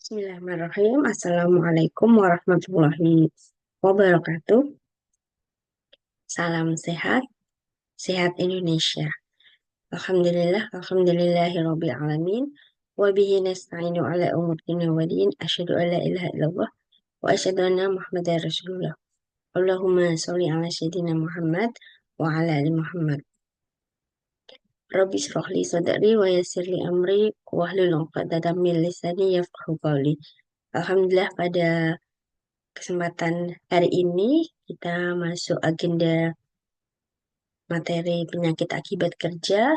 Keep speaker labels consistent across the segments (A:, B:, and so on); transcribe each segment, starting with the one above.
A: Bismillahirrahmanirrahim. Assalamualaikum warahmatullahi wabarakatuh. Salam sehat, sehat Indonesia. Alhamdulillahirabbil alamin. Wa bihi nasta'inu ala umuri dunya waddin. Asyhadu an la ilaha illallah wa asyhadu anna Muhammadar Rasulullah. Allahumma sholli ala sayyidina Muhammad wa ala ali Muhammad. Rabbi shrah li sadri wa yassir li amri wahlul 'uqdatam min lisani yafqahu qawli. Alhamdulillah, pada kesempatan hari ini kita masuk agenda materi penyakit akibat kerja.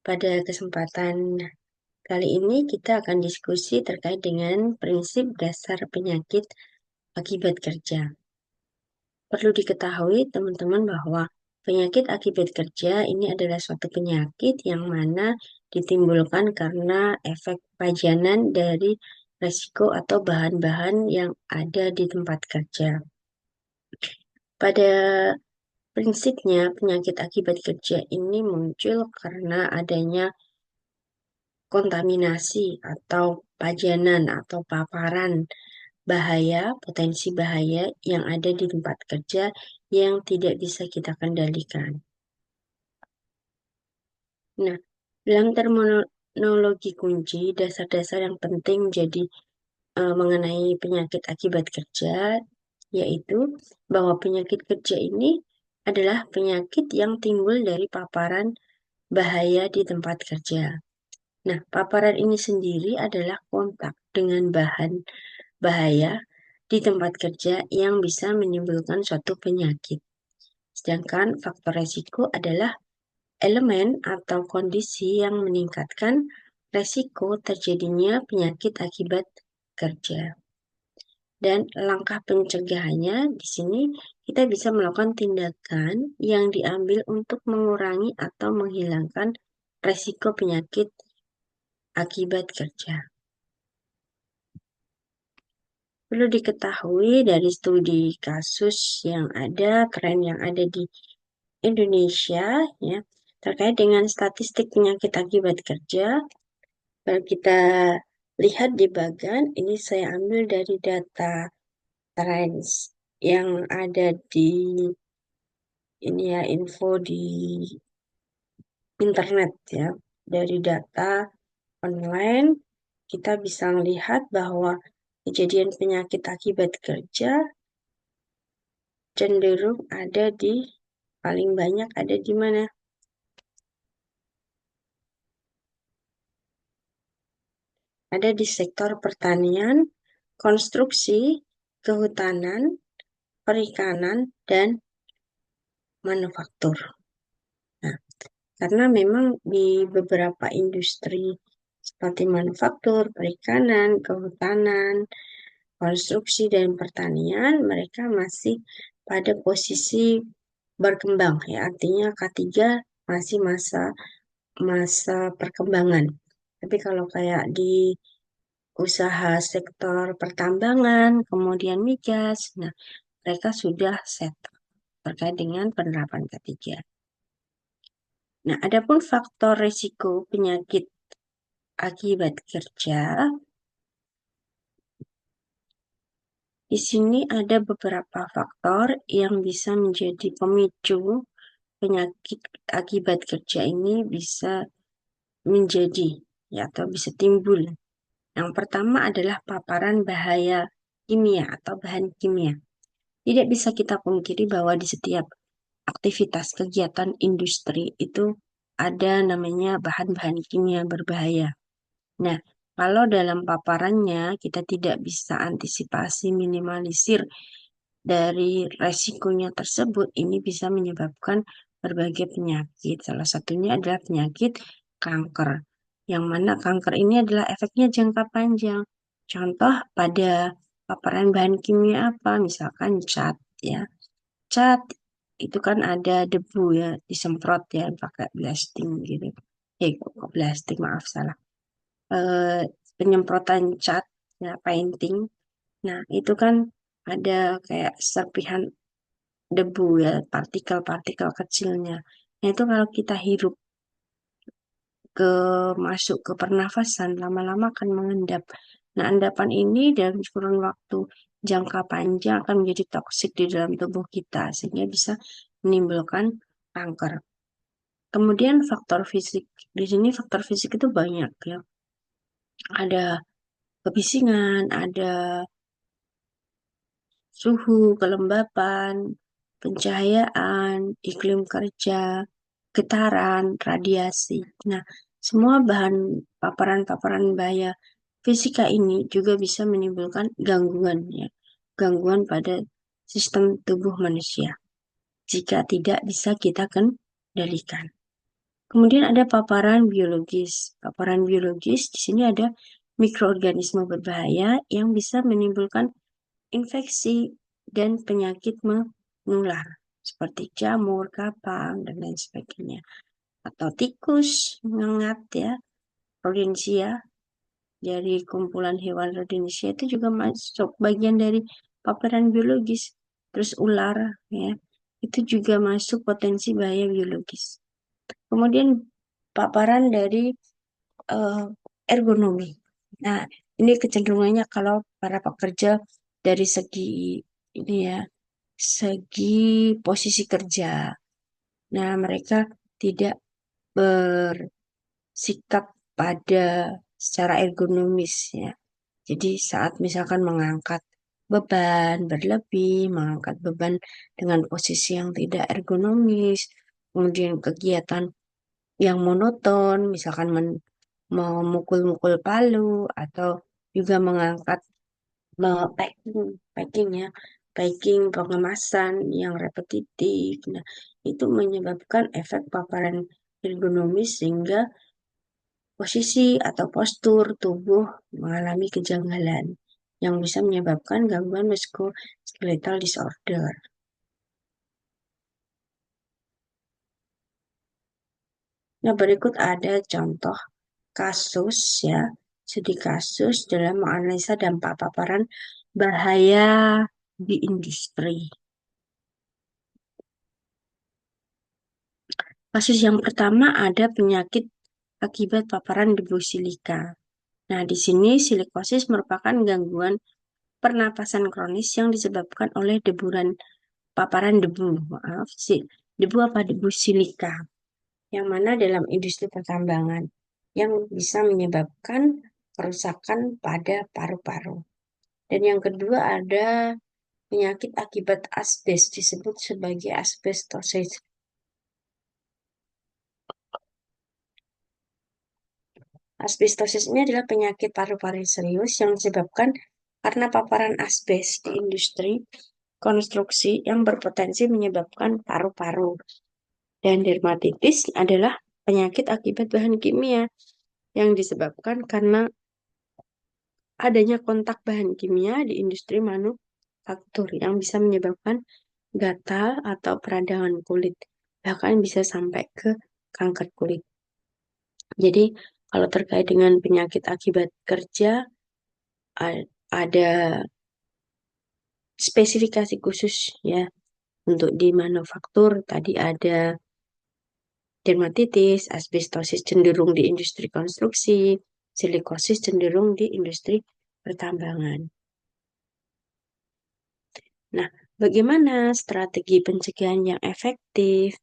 A: Pada kesempatan kali ini kita akan diskusi terkait dengan prinsip dasar penyakit akibat kerja. Perlu diketahui teman-teman bahwa penyakit akibat kerja ini adalah suatu penyakit yang mana ditimbulkan karena efek pajanan dari resiko atau bahan-bahan yang ada di tempat kerja. Pada prinsipnya, penyakit akibat kerja ini muncul karena adanya kontaminasi atau pajanan atau paparan bahaya, potensi bahaya yang ada di tempat kerja yang tidak bisa kita kendalikan. Nah, dalam terminologi kunci, dasar-dasar yang penting jadi mengenai penyakit akibat kerja, yaitu bahwa penyakit kerja ini adalah penyakit yang timbul dari paparan bahaya di tempat kerja. Nah, paparan ini sendiri adalah kontak dengan bahan bahaya di tempat kerja yang bisa menimbulkan suatu penyakit. Sedangkan faktor resiko adalah elemen atau kondisi yang meningkatkan resiko terjadinya penyakit akibat kerja. Dan langkah pencegahannya di sini kita bisa melakukan tindakan yang diambil untuk mengurangi atau menghilangkan resiko penyakit akibat kerja. Perlu diketahui dari studi kasus yang ada, tren yang ada di Indonesia, ya, terkait dengan statistik penyakit akibat kerja. Kalau kita lihat di bagian ini, saya ambil dari data trends yang ada di ini ya, info di internet ya. Dari data online kita bisa melihat bahwa kejadian penyakit akibat kerja cenderung ada di paling banyak ada di mana? Ada di sektor pertanian, konstruksi, kehutanan, perikanan, dan manufaktur. Nah, karena memang di beberapa industri seperti manufaktur, perikanan, kehutanan, konstruksi, dan pertanian, mereka masih pada posisi berkembang, ya, artinya K3 masih masa perkembangan. Tapi kalau kayak di usaha sektor pertambangan, kemudian migas, nah mereka sudah set terkait dengan penerapan K3. Nah, adapun faktor risiko penyakit akibat kerja, di sini ada beberapa faktor yang bisa menjadi pemicu penyakit akibat kerja ini bisa menjadi ya atau bisa timbul. Yang pertama adalah paparan bahaya kimia atau bahan kimia. Tidak bisa kita pungkiri bahwa di setiap aktivitas kegiatan industri itu ada namanya bahan-bahan kimia berbahaya. Nah, kalau dalam paparannya kita tidak bisa antisipasi minimalisir dari resikonya tersebut, ini bisa menyebabkan berbagai penyakit. Salah satunya adalah penyakit kanker, yang mana kanker ini adalah efeknya jangka panjang. Contoh pada paparan bahan kimia apa? Misalkan cat, ya. Cat itu kan ada debu ya, disemprot ya pakai blasting gitu. Kok blasting, maaf salah. Eh, Penyemprotan cat ya, painting. Nah, itu kan ada kayak serpihan debu ya, partikel-partikel kecilnya. Nah, itu kalau kita hirup masuk ke pernafasan, lama-lama akan mengendap. Nah, endapan ini dalam kurun waktu jangka panjang akan menjadi toksik di dalam tubuh kita, sehingga bisa menimbulkan kanker. Kemudian faktor fisik. Di sini faktor fisik itu banyak ya. Ada kebisingan, ada suhu, kelembapan, pencahayaan, iklim kerja, getaran, radiasi. Nah, semua bahan paparan-paparan bahaya fisika ini juga bisa menimbulkan gangguan ya, gangguan pada sistem tubuh manusia jika tidak bisa kita kendalikan. Kemudian ada paparan biologis. Paparan biologis di sini ada mikroorganisme berbahaya yang bisa menimbulkan infeksi dan penyakit menular seperti jamur, kapang, dan lain sebagainya. Atau tikus, ngengat ya, rodensia dari kumpulan hewan rodensia itu juga masuk bagian dari paparan biologis. Terus ular ya, itu juga masuk potensi bahaya biologis. Kemudian paparan dari uh, ergonomi. Nah, ini kecenderungannya kalau para pekerja dari segi ini ya, segi posisi kerja. Nah, mereka tidak bersikap pada secara ergonomis ya. Jadi saat misalkan mengangkat beban berlebih, mengangkat beban dengan posisi yang tidak ergonomis, kemudian kegiatan yang monoton, misalkan memukul-mukul palu atau juga mengangkat packing ya, packing pengemasan yang repetitif. Nah, itu menyebabkan efek paparan ergonomis sehingga posisi atau postur tubuh mengalami kejanggalan yang bisa menyebabkan gangguan musculoskeletal disorder. Nah, berikut ada contoh kasus ya, studi kasus dalam menganalisa dampak paparan bahaya di industri. Kasus yang pertama ada penyakit akibat paparan debu silika. Nah, di sini silikosis merupakan gangguan pernapasan kronis yang disebabkan oleh paparan debu, maaf sih, debu apa debu silika, yang mana dalam industri pertambangan yang bisa menyebabkan kerusakan pada paru-paru. Dan yang kedua ada penyakit akibat asbes disebut sebagai asbestosis. Asbestosis ini adalah penyakit paru-paru serius yang disebabkan karena paparan asbes di industri konstruksi yang berpotensi menyebabkan paru-paru. Dan dermatitis adalah penyakit akibat bahan kimia yang disebabkan karena adanya kontak bahan kimia di industri manufaktur yang bisa menyebabkan gatal atau peradangan kulit, bahkan bisa sampai ke kanker kulit. Jadi, kalau terkait dengan penyakit akibat kerja, ada spesifikasi khusus ya untuk di manufaktur. Tadi ada dermatitis, asbestosis cenderung di industri konstruksi, silikosis cenderung di industri pertambangan. Nah, bagaimana strategi pencegahan yang efektif?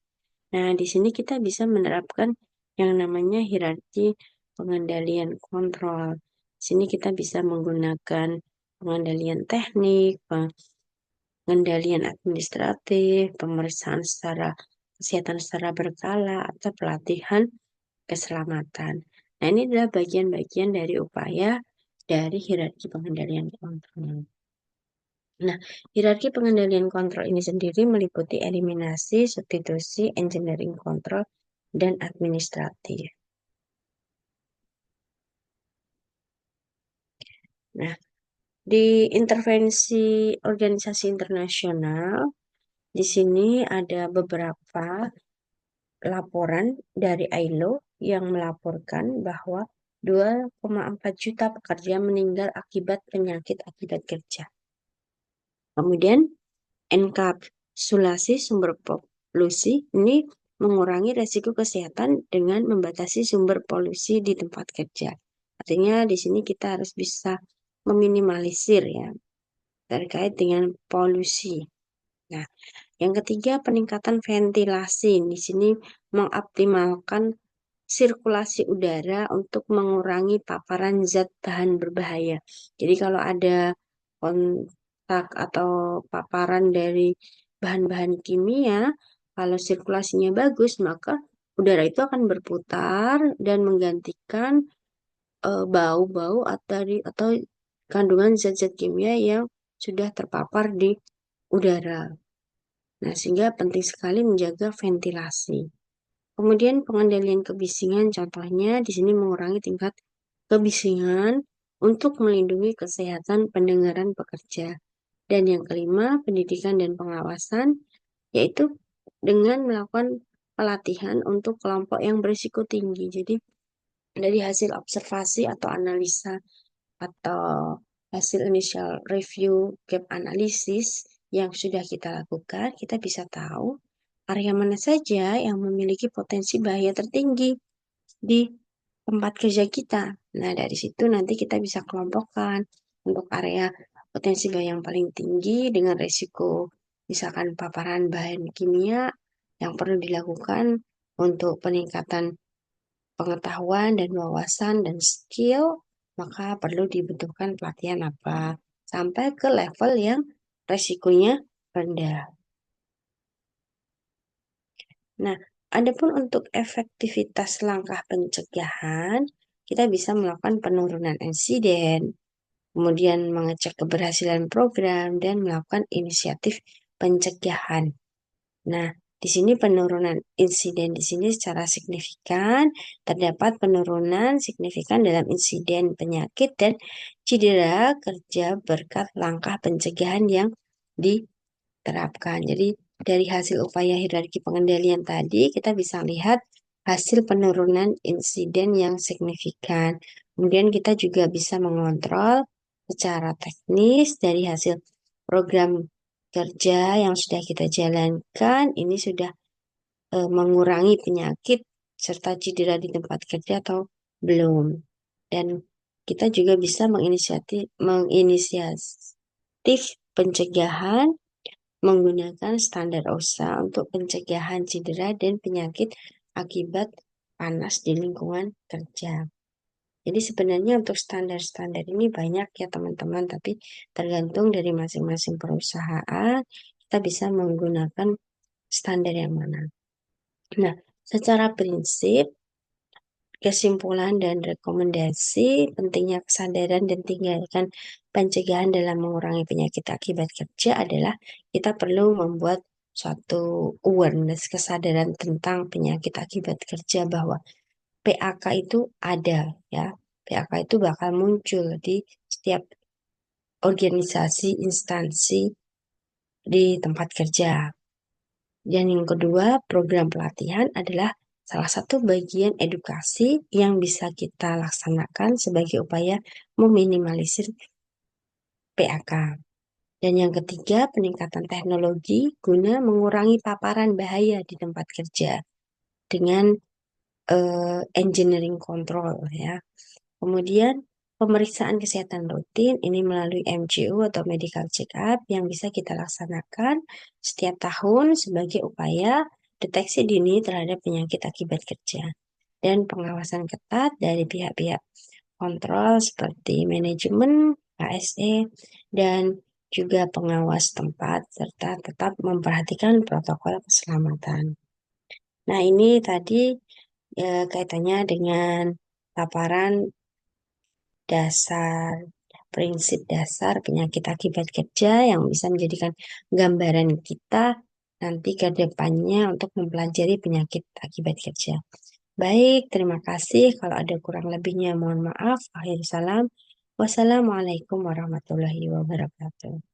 A: Nah, di sini kita bisa menerapkan yang namanya hierarki pengendalian kontrol. Di sini kita bisa menggunakan pengendalian teknik, pengendalian administratif, pemeriksaan secara kesehatan secara berkala, atau pelatihan keselamatan. Nah, ini adalah bagian-bagian dari upaya dari hierarki pengendalian kontrol. Nah, hierarki pengendalian kontrol ini sendiri meliputi eliminasi, substitusi, engineering kontrol, dan administratif. Nah, di intervensi organisasi internasional, di sini ada beberapa laporan dari ILO yang melaporkan bahwa 2,4 juta pekerja meninggal akibat penyakit akibat kerja. Kemudian enkapsulasi sumber polusi ini mengurangi resiko kesehatan dengan membatasi sumber polusi di tempat kerja. Artinya di sini kita harus bisa meminimalisir ya terkait dengan polusi. Nah, yang ketiga peningkatan ventilasi. Di sini mengoptimalkan sirkulasi udara untuk mengurangi paparan zat bahan berbahaya. Jadi kalau ada kontak atau paparan dari bahan-bahan kimia, kalau sirkulasinya bagus, maka udara itu akan berputar dan menggantikan bau-bau atau kandungan zat-zat kimia yang sudah terpapar di udara. Nah, sehingga penting sekali menjaga ventilasi. Kemudian pengendalian kebisingan, contohnya di sini mengurangi tingkat kebisingan untuk melindungi kesehatan pendengaran pekerja. Dan yang kelima, pendidikan dan pengawasan, yaitu dengan melakukan pelatihan untuk kelompok yang berisiko tinggi. Jadi, dari hasil observasi atau analisa atau hasil initial review gap analysis yang sudah kita lakukan, kita bisa tahu area mana saja yang memiliki potensi bahaya tertinggi di tempat kerja kita. Nah, dari situ nanti kita bisa kelompokkan untuk area potensi bahaya yang paling tinggi dengan risiko misalkan paparan bahan kimia yang perlu dilakukan untuk peningkatan pengetahuan dan wawasan dan skill, maka perlu dibutuhkan pelatihan apa sampai ke level yang resikonya rendah. Nah, adapun untuk efektivitas langkah pencegahan, kita bisa melakukan penurunan insiden, kemudian mengecek keberhasilan program, dan melakukan inisiatif pencegahan. Nah, di sini penurunan insiden di sini secara signifikan terdapat penurunan signifikan dalam insiden penyakit dan cedera kerja berkat langkah pencegahan yang diterapkan. Jadi dari hasil upaya hierarki pengendalian tadi kita bisa lihat hasil penurunan insiden yang signifikan. Kemudian kita juga bisa mengontrol secara teknis dari hasil program kerja yang sudah kita jalankan ini sudah mengurangi penyakit serta cedera di tempat kerja atau belum. Dan kita juga bisa menginisiatif pencegahan menggunakan standar OSHA untuk pencegahan cedera dan penyakit akibat panas di lingkungan kerja. Jadi sebenarnya untuk standar-standar ini banyak ya teman-teman, tapi tergantung dari masing-masing perusahaan, kita bisa menggunakan standar yang mana. Nah, secara prinsip, kesimpulan dan rekomendasi pentingnya kesadaran dan tindakan pencegahan dalam mengurangi penyakit akibat kerja adalah kita perlu membuat suatu awareness, kesadaran tentang penyakit akibat kerja bahwa PAK itu ada ya. PAK itu bakal muncul di setiap organisasi, instansi di tempat kerja. Dan yang kedua, program pelatihan adalah salah satu bagian edukasi yang bisa kita laksanakan sebagai upaya meminimalisir PAK. Dan yang ketiga, peningkatan teknologi guna mengurangi paparan bahaya di tempat kerja dengan engineering control ya. Kemudian pemeriksaan kesehatan rutin ini melalui MCU atau medical check-up yang bisa kita laksanakan setiap tahun sebagai upaya deteksi dini terhadap penyakit akibat kerja dan pengawasan ketat dari pihak-pihak kontrol seperti manajemen, KSE, dan juga pengawas tempat serta tetap memperhatikan protokol keselamatan. Nah, ini tadi kaitannya dengan paparan dasar, prinsip dasar penyakit akibat kerja yang bisa menjadikan gambaran kita nanti ke depannya untuk mempelajari penyakit akibat kerja. Baik, terima kasih. Kalau ada kurang lebihnya mohon maaf. Akhir salam. Wassalamualaikum warahmatullahi wabarakatuh.